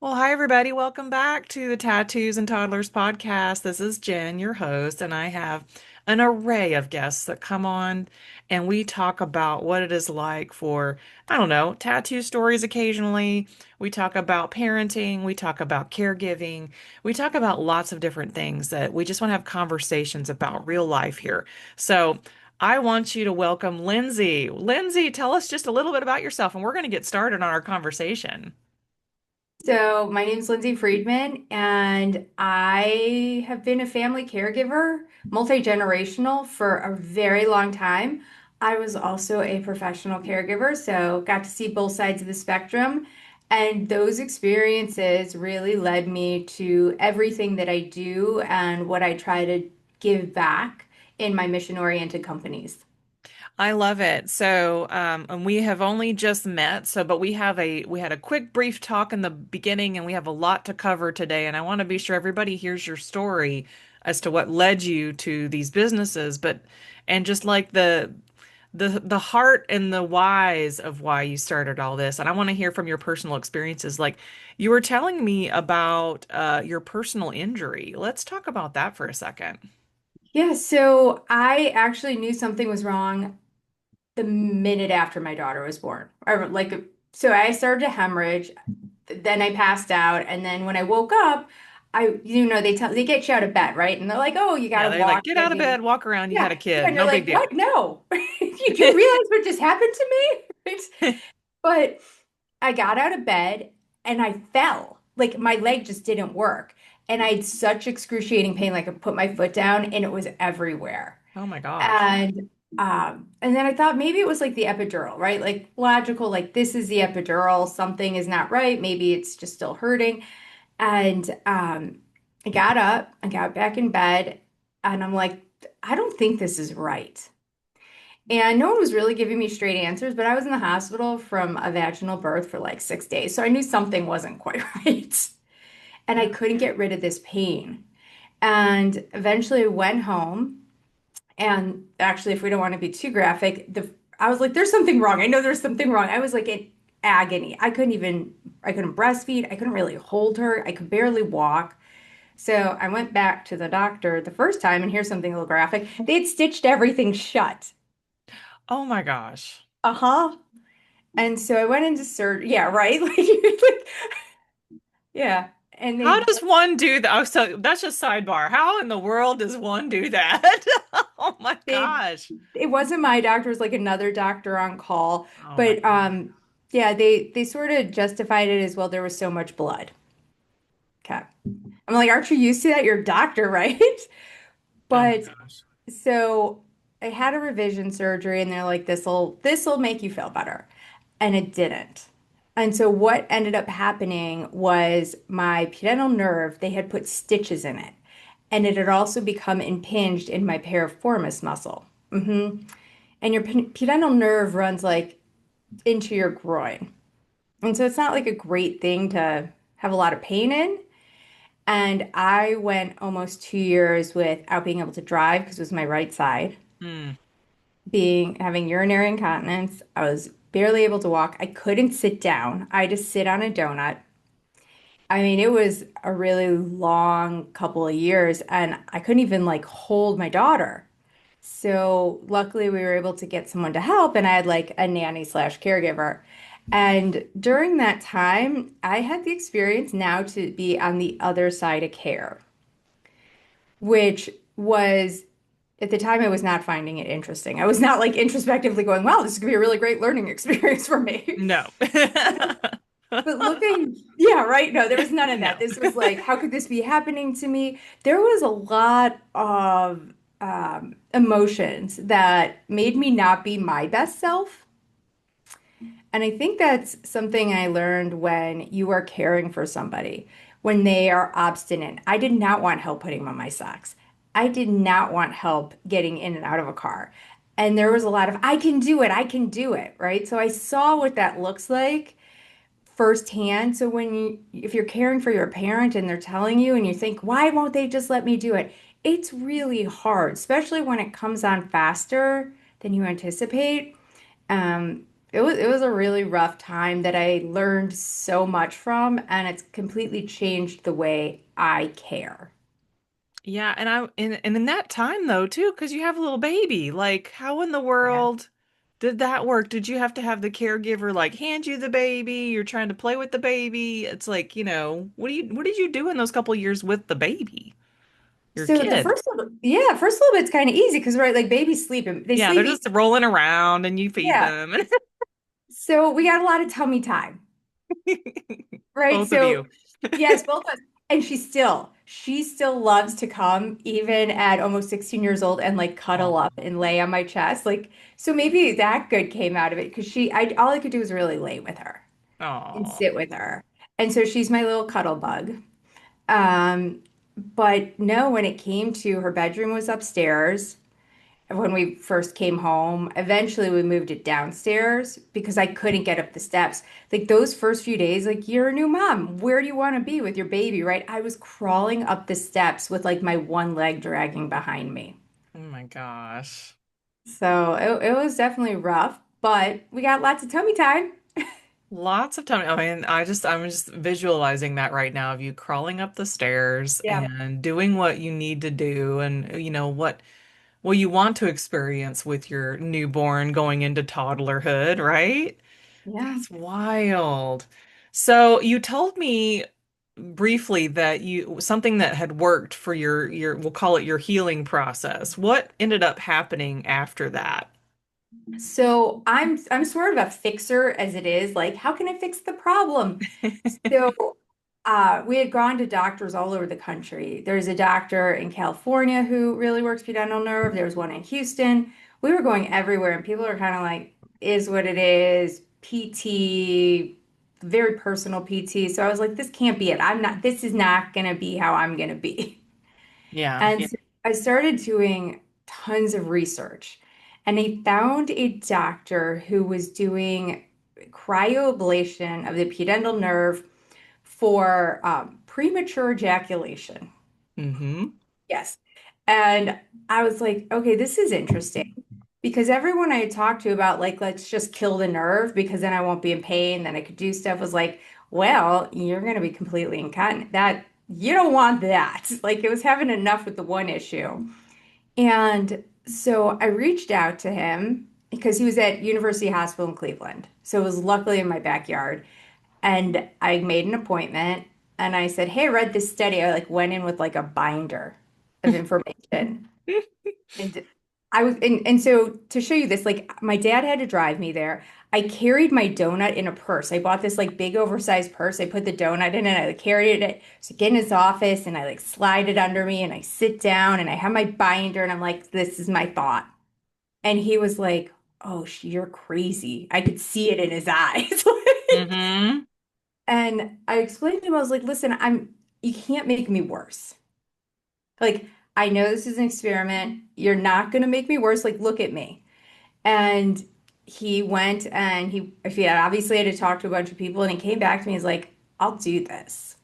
Well, hi, everybody. Welcome back to the Tattoos and Toddlers podcast. This is Jen, your host, and I have an array of guests that come on and we talk about what it is like for, I don't know, tattoo stories occasionally. We talk about parenting. We talk about caregiving. We talk about lots of different things that we just want to have conversations about real life here. So I want you to welcome Lindsay. Lindsay, tell us just a little bit about yourself, and we're going to get started on our conversation. So, my name's Lindsay Friedman, and I have been a family caregiver, multi-generational, for a very long time. I was also a professional caregiver, so got to see both sides of the spectrum. And those experiences really led me to everything that I do and what I try to give back in my mission-oriented companies. I love it. So, and we have only just met, but we had a quick brief talk in the beginning, and we have a lot to cover today. And I want to be sure everybody hears your story as to what led you to these businesses, and just like the heart and the whys of why you started all this. And I want to hear from your personal experiences. Like you were telling me about your personal injury. Let's talk about that for a second. Yeah, so I actually knew something was wrong the minute after my daughter was born. So I started to hemorrhage, then I passed out, and then when I woke up, they get you out of bed, right? And they're like, "Oh, you Yeah, gotta they're like, walk." get out of bed, walk around, you had a Yeah, kid, and you're no big like, deal. "What? No, you do realize what just happened to me?" Right? But I got out of bed and I fell. Like my leg just didn't work, and I had such excruciating pain. Like I put my foot down, and it was everywhere. Oh my gosh. And then I thought maybe it was like the epidural, right? Like logical, like this is the epidural, something is not right, maybe it's just still hurting. And I got up, I got back in bed, and I'm like, I don't think this is right. And no one was really giving me straight answers, but I was in the hospital from a vaginal birth for like 6 days, so I knew something wasn't quite right. And I couldn't get rid of this pain. And eventually I went home. And actually, if we don't want to be too graphic, the I was like, there's something wrong. I know there's something wrong. I was like in agony. I couldn't breastfeed. I couldn't really hold her. I could barely walk. So I went back to the doctor the first time, and here's something a little graphic. They had stitched everything shut. Oh my gosh. Uh-huh. And so I went into surgery. Yeah, right. Like, yeah. And How does one do that? Oh, so that's just sidebar. How in the world does one do that? Oh my they gosh. it wasn't my doctor, it was like another doctor on call. Oh my But gosh. yeah, they sort of justified it as well. There was so much blood. Okay. I'm like, aren't you used to that? You're a doctor, right? Oh my But gosh. so I had a revision surgery and they're like, this'll make you feel better. And it didn't. And so what ended up happening was my pudendal nerve, they had put stitches in it. And it had also become impinged in my piriformis muscle. And your pudendal nerve runs like into your groin. And so it's not like a great thing to have a lot of pain in. And I went almost 2 years without being able to drive because it was my right side, Hmm. being having urinary incontinence. I was barely able to walk. I couldn't sit down. I had to sit on a donut. I mean, it was a really long couple of years, and I couldn't even like hold my daughter. So luckily we were able to get someone to help, and I had like a nanny slash caregiver. And during that time, I had the experience now to be on the other side of care, which was at the time I was not finding it interesting. I was not like introspectively going, wow, this is gonna be a really great learning experience for me. No. But looking, yeah, right. No, there was none of that. No. This was like, how could this be happening to me? There was a lot of emotions that made me not be my best self. And I think that's something I learned when you are caring for somebody, when they are obstinate. I did not want help putting on my socks. I did not want help getting in and out of a car. And there was a lot of, I can do it, right? So I saw what that looks like firsthand. So if you're caring for your parent and they're telling you and you think, why won't they just let me do it? It's really hard, especially when it comes on faster than you anticipate. Um, it was a really rough time that I learned so much from, and it's completely changed the way I care. Yeah, and in that time though too, because you have a little baby, like how in the Yeah. world did that work? Did you have to have the caregiver like hand you the baby? You're trying to play with the baby. It's like, what did you do in those couple years with the baby? Your So the kid. first little, yeah, first little bit's kind of easy because right, like babies sleep and they Yeah, they're sleep. just rolling around and you feed Yeah. them. So we got a lot of tummy time, right? Both of So you. yes, both of us. And she still loves to come even at almost 16 years old and like cuddle up Oh. and lay on my chest. Like, so maybe that good came out of it because all I could do was really lay with her and Oh. sit with her. And so she's my little cuddle bug. Um, but no, when it came to her bedroom was upstairs when we first came home. Eventually, we moved it downstairs because I couldn't get up the steps. Like those first few days, like you're a new mom. Where do you want to be with your baby, right? I was crawling up the steps with like my one leg dragging behind me. Oh my gosh. So it was definitely rough, but we got lots of tummy time. Lots of time. I mean, I'm just visualizing that right now of you crawling up the stairs Yeah. and doing what you need to do and what you want to experience with your newborn going into toddlerhood, right? Yeah. That's wild. So you told me briefly that you something that had worked for your we'll call it your healing process. What ended up happening after that? So I'm sort of a fixer as it is. Like, how can I fix the problem? So we had gone to doctors all over the country. There's a doctor in California who really works pudendal nerve. There's one in Houston. We were going everywhere, and people are kind of like, is what it is, PT, very personal PT. So I was like, this can't be it. This is not gonna be how I'm gonna be. Yeah. And so I started doing tons of research, and I found a doctor who was doing cryoablation of the pudendal nerve for premature ejaculation. Mm-hmm. Yes. And I was like, okay, this is interesting because everyone I had talked to about, like, let's just kill the nerve because then I won't be in pain, then I could do stuff was like, well, you're going to be completely incontinent. That you don't want that. Like, it was having enough with the one issue. And so I reached out to him because he was at University Hospital in Cleveland. So it was luckily in my backyard. And I made an appointment and I said, hey, I read this study. I like went in with like a binder of information. And and so to show you this, like my dad had to drive me there. I carried my donut in a purse. I bought this like big oversized purse. I put the donut in and I like, carried it. So I get in his office and I like slide it under me and I sit down and I have my binder and I'm like, this is my thought. And he was like, oh, you're crazy. I could see it in his eyes. Mm-hmm. And I explained to him, I was like, listen, you can't make me worse. Like, I know this is an experiment. You're not going to make me worse. Like, look at me. And he went and he obviously had to talk to a bunch of people and he came back to me. He's like, I'll do this.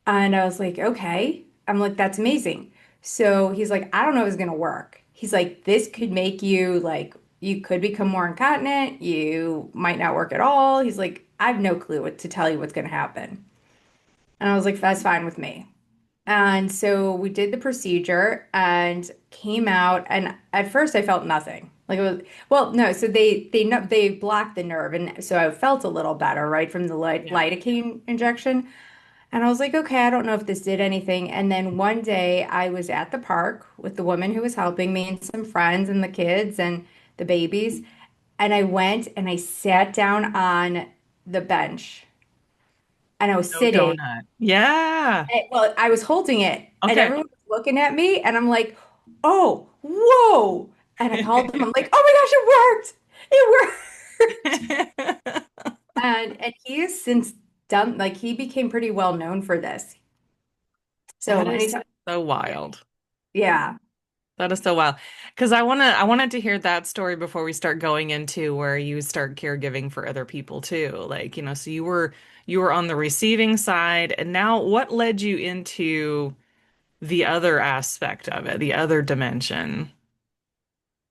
And I was like, okay. I'm like, that's amazing. So he's like, I don't know if it's going to work. He's like, this could make you like, you could become more incontinent. You might not work at all. He's like, I have no clue what to tell you what's going to happen. And I was like, that's fine with me. And so we did the procedure and came out. And at first I felt nothing. Like it was, well, no. So they blocked the nerve. And so I felt a little better, right, from the Yeah. lidocaine injection. And I was like, okay, I don't know if this did anything. And then one day I was at the park with the woman who was helping me and some friends and the kids and the babies. And I went and I sat down on the bench and I was No sitting. donut. Yeah. Well, I was holding it and Okay. everyone was looking at me and I'm like, oh, whoa. And I called them. I'm like, oh my gosh, it worked. It worked. And he has since done, like, he became pretty well known for this. That So is anytime, so wild. yeah. That is so wild. Because I wanted to hear that story before we start going into where you start caregiving for other people too. Like, so you were on the receiving side, and now what led you into the other aspect of it, the other dimension?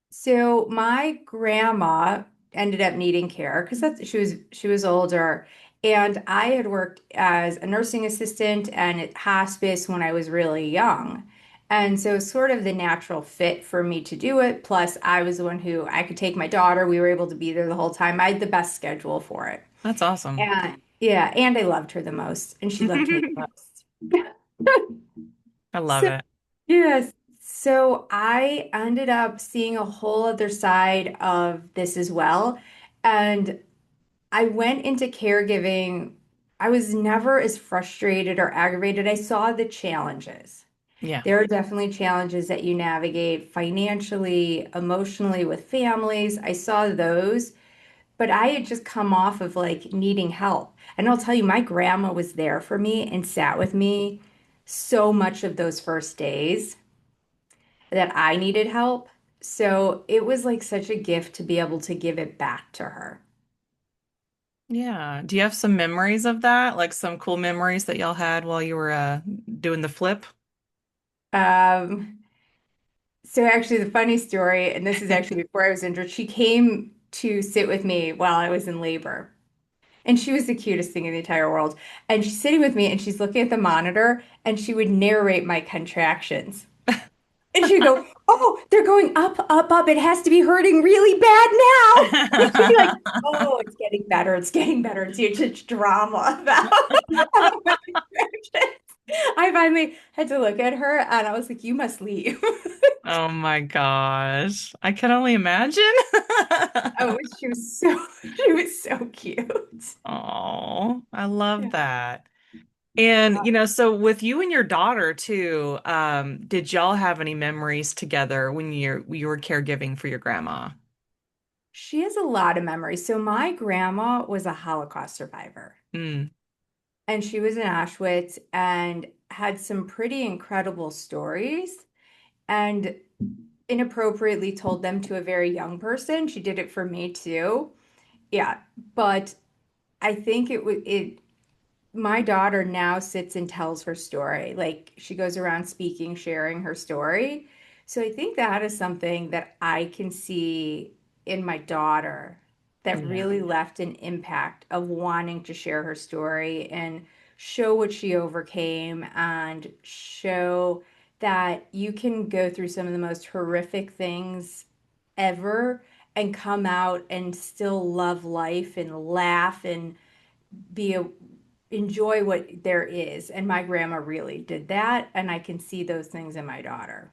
So my grandma ended up needing care because that's she was older. And I had worked as a nursing assistant and at hospice when I was really young. And so it's sort of the natural fit for me to do it. Plus, I was the one who I could take my daughter. We were able to be there the whole time. I had the best schedule for it. That's awesome. And yeah, and I loved her the most, and she loved me the most. I love So, it. yes. So I ended up seeing a whole other side of this as well. And I went into caregiving. I was never as frustrated or aggravated. I saw the challenges. Yeah. There are definitely challenges that you navigate financially, emotionally with families. I saw those, but I had just come off of like needing help. And I'll tell you, my grandma was there for me and sat with me so much of those first days that I needed help. So it was like such a gift to be able to give it back to her. Yeah. Do you have some memories of that? Like some cool memories that y'all had while you were doing the flip? Um, so actually the funny story, and this is actually before I was injured, she came to sit with me while I was in labor. And she was the cutest thing in the entire world. And she's sitting with me and she's looking at the monitor and she would narrate my contractions. And she'd go, "Oh, they're going up, up, up. It has to be hurting really bad now." And she'd be like, "Oh, it's getting better. It's getting better." It's such drama about my contractions. I finally had to look at her and I was like, "You must leave." Oh my gosh. I can only imagine. Oh, she was so cute. Oh, I love Yeah. that. And, so with you and your daughter too, did y'all have any memories together when you were caregiving for your grandma? She has a lot of memories. So my grandma was a Holocaust survivor, Mm, and she was in Auschwitz and had some pretty incredible stories and inappropriately told them to a very young person. She did it for me too. Yeah, but I think it my daughter now sits and tells her story. Like she goes around speaking, sharing her story. So I think that is something that I can see in my daughter that yeah. really left an impact of wanting to share her story and show what she overcame and show that you can go through some of the most horrific things ever and come out and still love life and laugh and be a enjoy what there is. And my grandma really did that. And I can see those things in my daughter.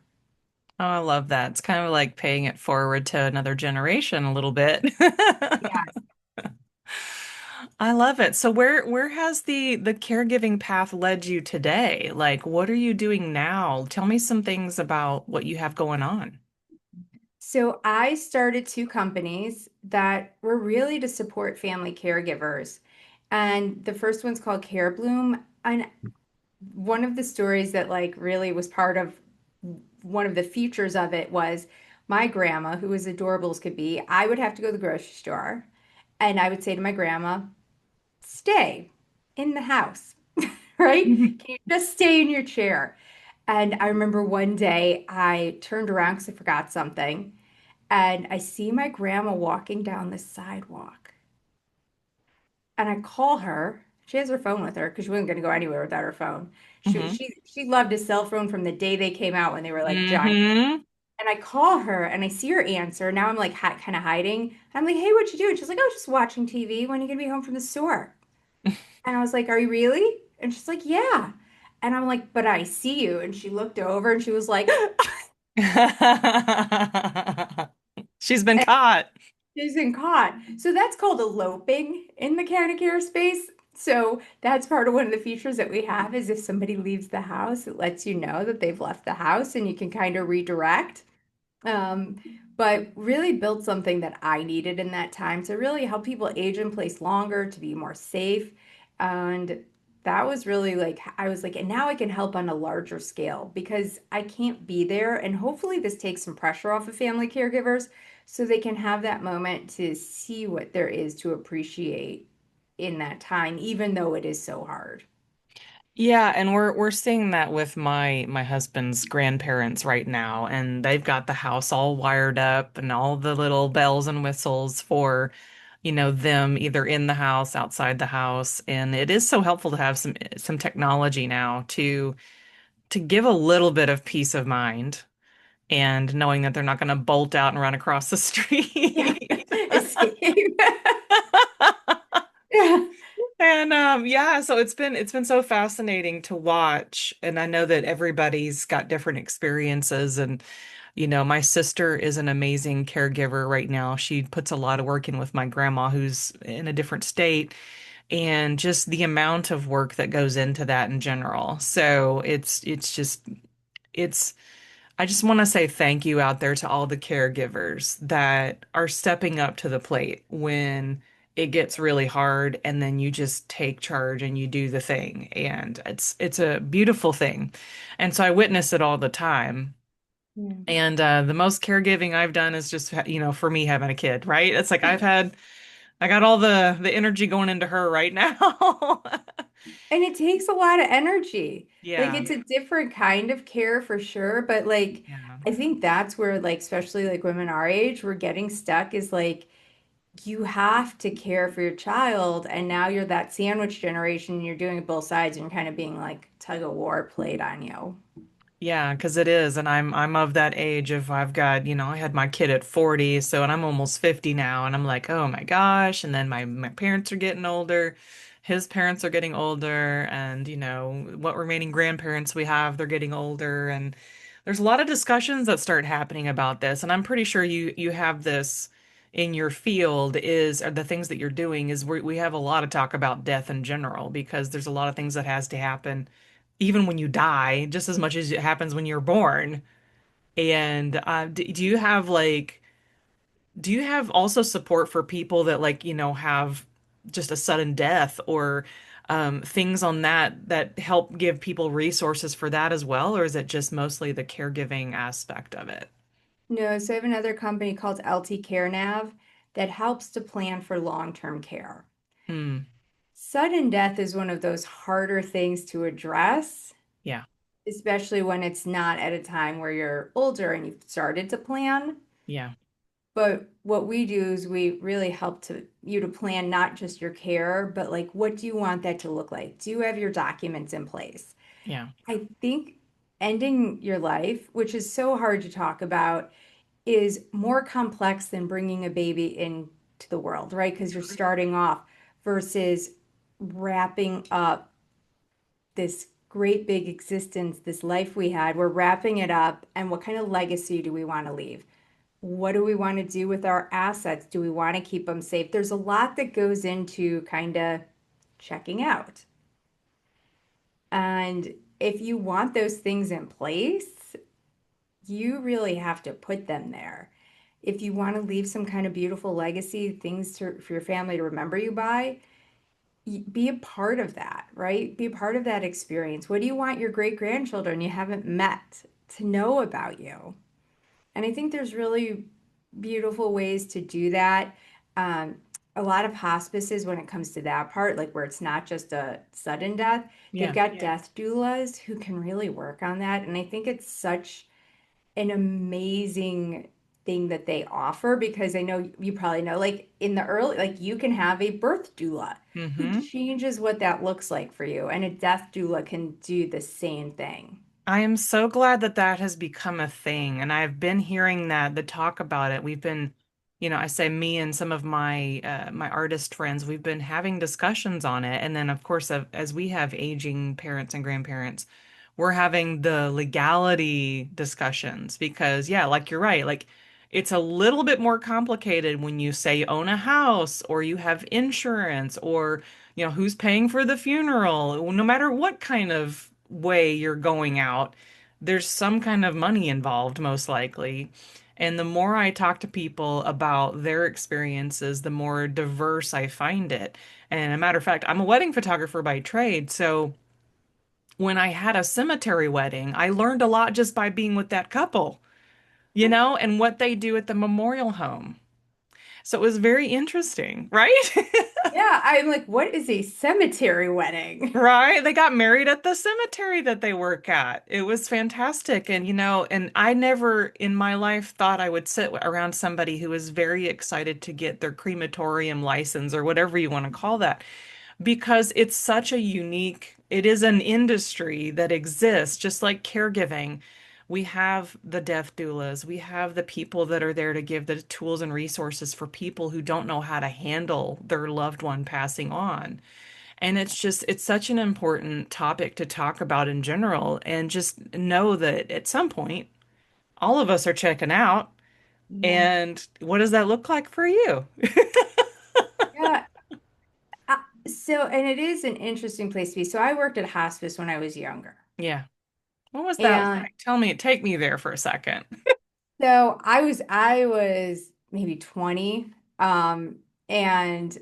Oh, I love that. It's kind of like paying it forward to another generation a little bit. Yeah. I love it. So where has the caregiving path led you today? Like, what are you doing now? Tell me some things about what you have going on. So I started two companies that were really to support family caregivers. And the first one's called CareBloom. And one of the stories that like really was part of one of the features of it was my grandma, who was adorable as could be. I would have to go to the grocery store and I would say to my grandma, "Stay in the house." Right? Can you just stay in your chair? And I remember one day I turned around because I forgot something, and I see my grandma walking down the sidewalk. And I call her. She has her phone with her because she wasn't going to go anywhere without her phone. She, Hmm. she she loved a cell phone from the day they came out when they were like giant. Hmm. And I call her and I see her answer. Now I'm like kind of hiding. I'm like, "Hey, what you doing?" She's like, "Oh, just watching TV. When are you gonna be home from the store?" And I was like, "Are you really?" And she's like, "Yeah." And I'm like, "But I see you." And she looked over and she was like, She's been caught. "She's been caught." So that's called eloping in the county care space. So that's part of one of the features that we have is if somebody leaves the house, it lets you know that they've left the house and you can kind of redirect. Um, but really built something that I needed in that time to really help people age in place longer, to be more safe. And that was really like, I was like, and now I can help on a larger scale because I can't be there. And hopefully, this takes some pressure off of family caregivers so they can have that moment to see what there is to appreciate in that time, even though it is so hard. Yeah, and we're seeing that with my husband's grandparents right now, and they've got the house all wired up and all the little bells and whistles for, them either in the house, outside the house, and it is so helpful to have some technology now to give a little bit of peace of mind and knowing that they're not going to bolt out and run across the Yeah. street. Escape. Yeah. And yeah, so it's been so fascinating to watch, and I know that everybody's got different experiences, and my sister is an amazing caregiver right now. She puts a lot of work in with my grandma who's in a different state, and just the amount of work that goes into that in general. So it's I just want to say thank you out there to all the caregivers that are stepping up to the plate when it gets really hard, and then you just take charge and you do the thing. And it's a beautiful thing. And so I witness it all the time. Yeah. And the most caregiving I've done is just, for me having a kid, right? It's like I got all the energy going into her right now. And it takes a lot of energy. Like Yeah. it's a different kind of care for sure, but like Yeah. I think that's where like especially like women our age, we're getting stuck is like you have to care for your child and now you're that sandwich generation and you're doing it both sides and you're kind of being like tug of war played on you. Yeah, because it is, and I'm of that age of I've got, I had my kid at 40, so and I'm almost 50 now, and I'm like, oh my gosh, and then my parents are getting older, his parents are getting older, and what remaining grandparents we have, they're getting older, and there's a lot of discussions that start happening about this, and I'm pretty sure you have this in your field are the things that you're doing is we have a lot of talk about death in general because there's a lot of things that has to happen even when you die, just as much as it happens when you're born. And do you have do you have also support for people that have just a sudden death or things on that help give people resources for that as well, or is it just mostly the caregiving aspect of it? No, so I have another company called LTCareNav that helps to plan for long-term care. Hmm. Sudden death is one of those harder things to address, Yeah. especially when it's not at a time where you're older and you've started to plan. Yeah. But what we do is we really help to you to plan not just your care, but like what do you want that to look like? Do you have your documents in place? Yeah. I think ending your life, which is so hard to talk about, is more complex than bringing a baby into the world, right? Because you're starting off versus wrapping up this great big existence, this life we had. We're wrapping it up, and what kind of legacy do we want to leave? What do we want to do with our assets? Do we want to keep them safe? There's a lot that goes into kind of checking out. And if you want those things in place, you really have to put them there. If you want to leave some kind of beautiful legacy, things for your family to remember you by, be a part of that, right? Be a part of that experience. What do you want your great grandchildren you haven't met to know about you? And I think there's really beautiful ways to do that. Um, a lot of hospices, when it comes to that part, like where it's not just a sudden death, they've Yeah. got death doulas who can really work on that. And I think it's such an amazing thing that they offer because I know you probably know, like in the early, like you can have a birth doula who Mm-hmm. changes what that looks like for you, and a death doula can do the same thing. I am so glad that that has become a thing. And I've been hearing the talk about it. We've been, I say me and some of my artist friends, we've been having discussions on it. And then of course, as we have aging parents and grandparents, we're having the legality discussions because yeah, like you're right. Like it's a little bit more complicated when you say you own a house or you have insurance or who's paying for the funeral. No matter what kind of way you're going out, there's some kind of money involved, most likely. And the more I talk to people about their experiences, the more diverse I find it. And a matter of fact, I'm a wedding photographer by trade. So when I had a cemetery wedding, I learned a lot just by being with that couple, and what they do at the memorial home. So it was very interesting, right? Yeah, I'm like, what is a cemetery wedding? Right? They got married at the cemetery that they work at. It was fantastic. And, and I never in my life thought I would sit around somebody who was very excited to get their crematorium license or whatever you want to call that, because it's such a it is an industry that exists, just like caregiving. We have the death doulas, we have the people that are there to give the tools and resources for people who don't know how to handle their loved one passing on. And it's such an important topic to talk about in general. And just know that at some point, all of us are checking out. Yeah. And what does that look like for you? Yeah. And it is an interesting place to be. So I worked at hospice when I was younger. Yeah. What was that And like? Tell me, take me there for a second. so I was maybe 20. And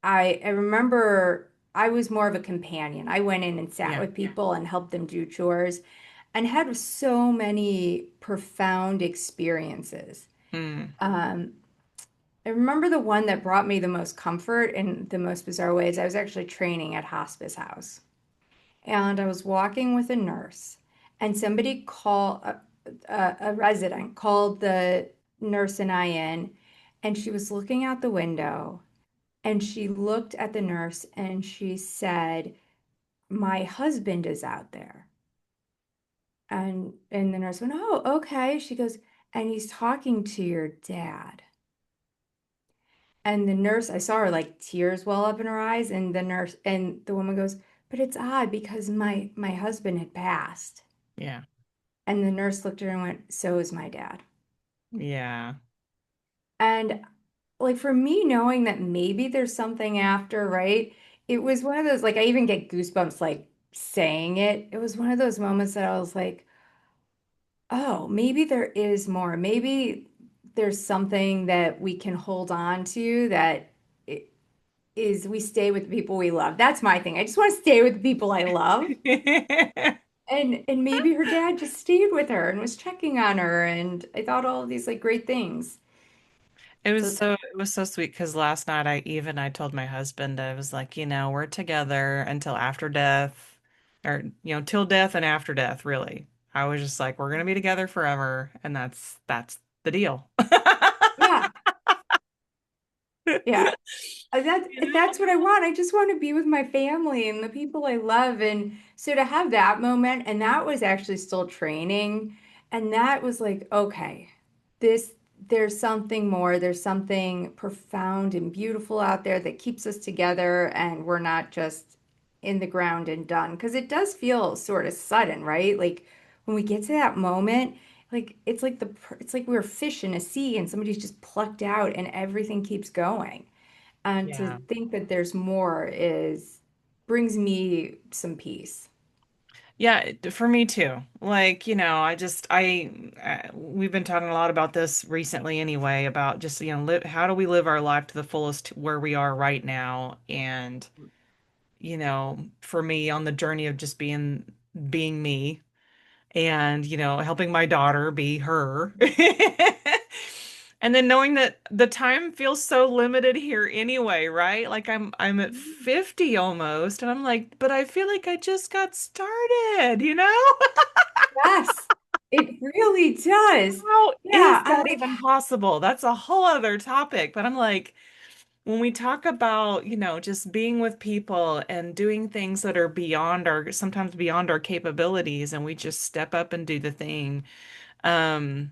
I remember I was more of a companion. I went in and sat Yeah. with people and helped them do chores and had so many profound experiences. Mm, Um, I remember the one that brought me the most comfort in the most bizarre ways. I was actually training at hospice house, and I was walking with a nurse, and somebody called a resident called the nurse and I in, and she was looking out the window, and she looked at the nurse and she said, "My husband is out there." And the nurse went, "Oh, okay." She goes, "And he's talking to your dad." And the nurse, I saw her like tears well up in her eyes, and the woman goes, "But it's odd because my husband had passed." yeah. And the nurse looked at her and went, "So is my dad." Yeah. And like for me, knowing that maybe there's something after, right? It was one of those, like I even get goosebumps like saying it. It was one of those moments that I was like, oh, maybe there is more. Maybe there's something that we can hold on to that i- is we stay with the people we love. That's my thing. I just want to stay with the people I love. And maybe her dad just stayed with her and was checking on her. And I thought all of these like great things. So It was so sweet because last night I told my husband, I was like, we're together until after death, or till death and after death, really. I was just like, we're gonna be together forever, and that's the deal. yeah, yeah. You That's what I want. I just want to be with my family and the people I love. And so to have that moment, and that was actually still training, and that was like, okay, this there's something more. There's something profound and beautiful out there that keeps us together, and we're not just in the ground and done. Because it does feel sort of sudden, right? Like when we get to that moment, like it's like we're fish in a sea and somebody's just plucked out and everything keeps going. And to Yeah. think that there's more is brings me some peace. Yeah, for me too. Like, we've been talking a lot about this recently anyway, about just, how do we live our life to the fullest where we are right now? And, for me on the journey of just being me and, helping my daughter be her. And then knowing that the time feels so limited here anyway, right? Like I'm at 50 almost and I'm like, but I feel like I just got started, you know? Yes, it really does. How is Yeah, I'm that like, even possible? That's a whole other topic. But I'm like, when we talk about, just being with people and doing things that are sometimes beyond our capabilities, and we just step up and do the thing. Um,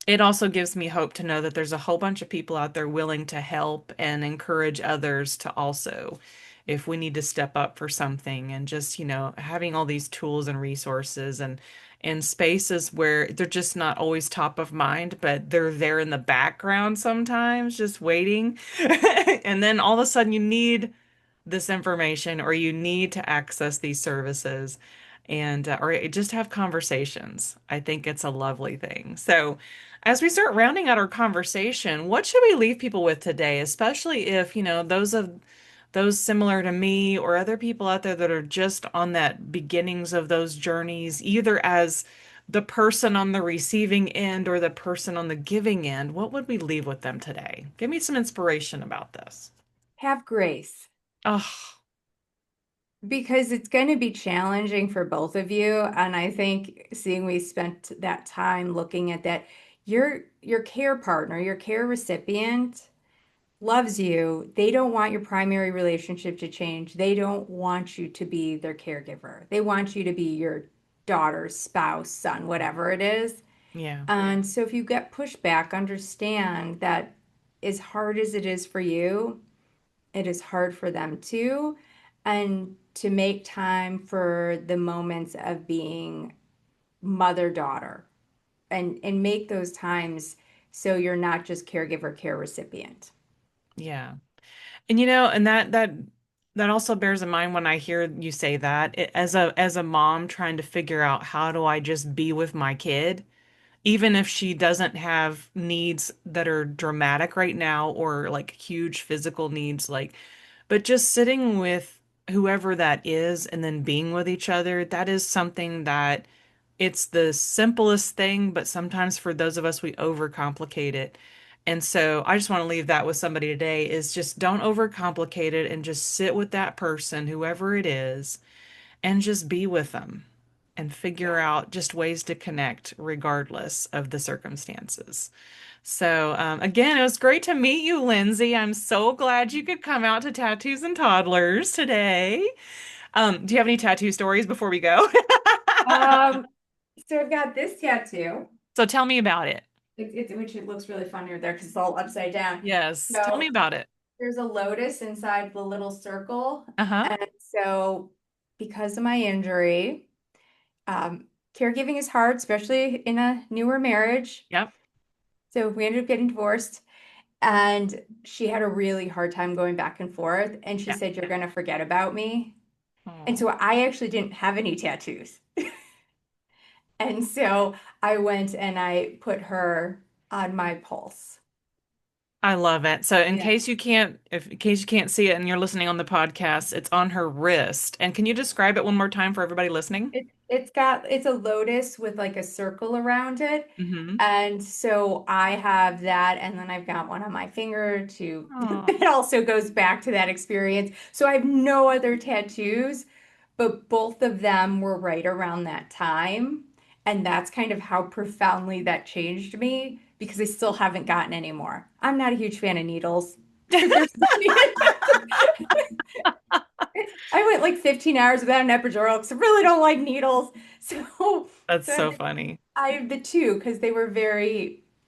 it also gives me hope to know that there's a whole bunch of people out there willing to help and encourage others to also, if we need to step up for something, and just, having all these tools and resources and spaces where they're just not always top of mind, but they're there in the background sometimes, just waiting. And then all of a sudden you need this information or you need to access these services and or just have conversations. I think it's a lovely thing. So, as we start rounding out our conversation, what should we leave people with today, especially if, those similar to me or other people out there that are just on that beginnings of those journeys, either as the person on the receiving end or the person on the giving end, what would we leave with them today? Give me some inspiration about this. Have grace Oh, because it's going to be challenging for both of you. And I think seeing we spent that time looking at that, your care partner, your care recipient loves you. They don't want your primary relationship to change. They don't want you to be their caregiver. They want you to be your daughter, spouse, son, whatever it is. yeah, And so if you get pushback, understand that as hard as it is for you, it is hard for them too. And to make time for the moments of being mother-daughter and make those times so you're not just caregiver, care recipient. yeah. And and that also bears in mind when I hear you say that, as a mom trying to figure out how do I just be with my kid, even if she doesn't have needs that are dramatic right now or like huge physical needs, like, but just sitting with whoever that is and then being with each other, that is something that it's the simplest thing, but sometimes for those of us, we overcomplicate it. And so I just want to leave that with somebody today is just don't overcomplicate it and just sit with that person, whoever it is, and just be with them and figure Yeah. out just ways to connect regardless of the circumstances. So, again, it was great to meet you, Lindsay. I'm so glad you could come out to Tattoos and Toddlers today. Do you have any tattoo stories before we go? Um, so I've got this tattoo, So tell me about it. which it looks really funny there because it's all upside down. Yes, tell me So about it. there's a lotus inside the little circle. Uh-huh. And so because of my injury, caregiving is hard, especially in a newer marriage. Yep. So we ended up getting divorced, and she had a really hard time going back and forth. And she Yeah. said, "You're going to forget about me." And Oh, so I actually didn't have any tattoos. And so I went and I put her on my pulse. I love it. So Yeah. in case you can't see it and you're listening on the podcast, it's on her wrist. And can you describe it one more time for everybody listening? It's a lotus with like a circle around it. Mm-hmm. And so I have that, and then I've got one on my finger too. Oh, It also goes back to that experience. So I have no other tattoos, but both of them were right around that time. And that's kind of how profoundly that changed me because I still haven't gotten any more. I'm not a huge fan of needles. There's I went like 15 hours without an epidural because I really don't like needles. So, that's so so funny. I have the two because they were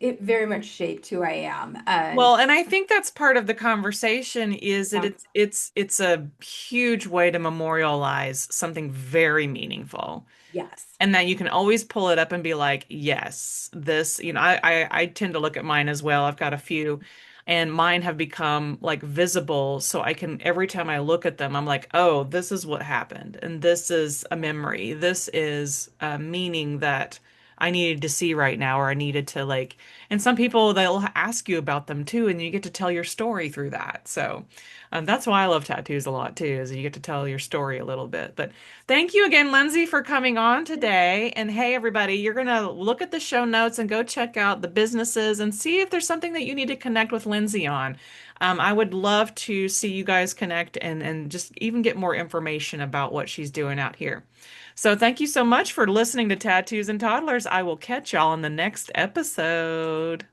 it very much shaped who I am. Well, And and I think that's part of the conversation is that um, it's a huge way to memorialize something very meaningful. yes, And then you can always pull it up and be like, yes, this, I tend to look at mine as well. I've got a few, and mine have become like visible. So I can, every time I look at them, I'm like, oh, this is what happened. And this is a memory. This is a meaning that I needed to see right now, or I needed to like, and some people, they'll ask you about them too, and you get to tell your story through that. So that's why I love tattoos a lot too, is you get to tell your story a little bit. But thank you again, Lindsay, for coming on today. And hey, everybody, you're going to look at the show notes and go check out the businesses and see if there's something that you need to connect with Lindsay on. I would love to see you guys connect and just even get more information about what she's doing out here. So thank you so much for listening to Tattoos and Toddlers. I will catch y'all in the next episode.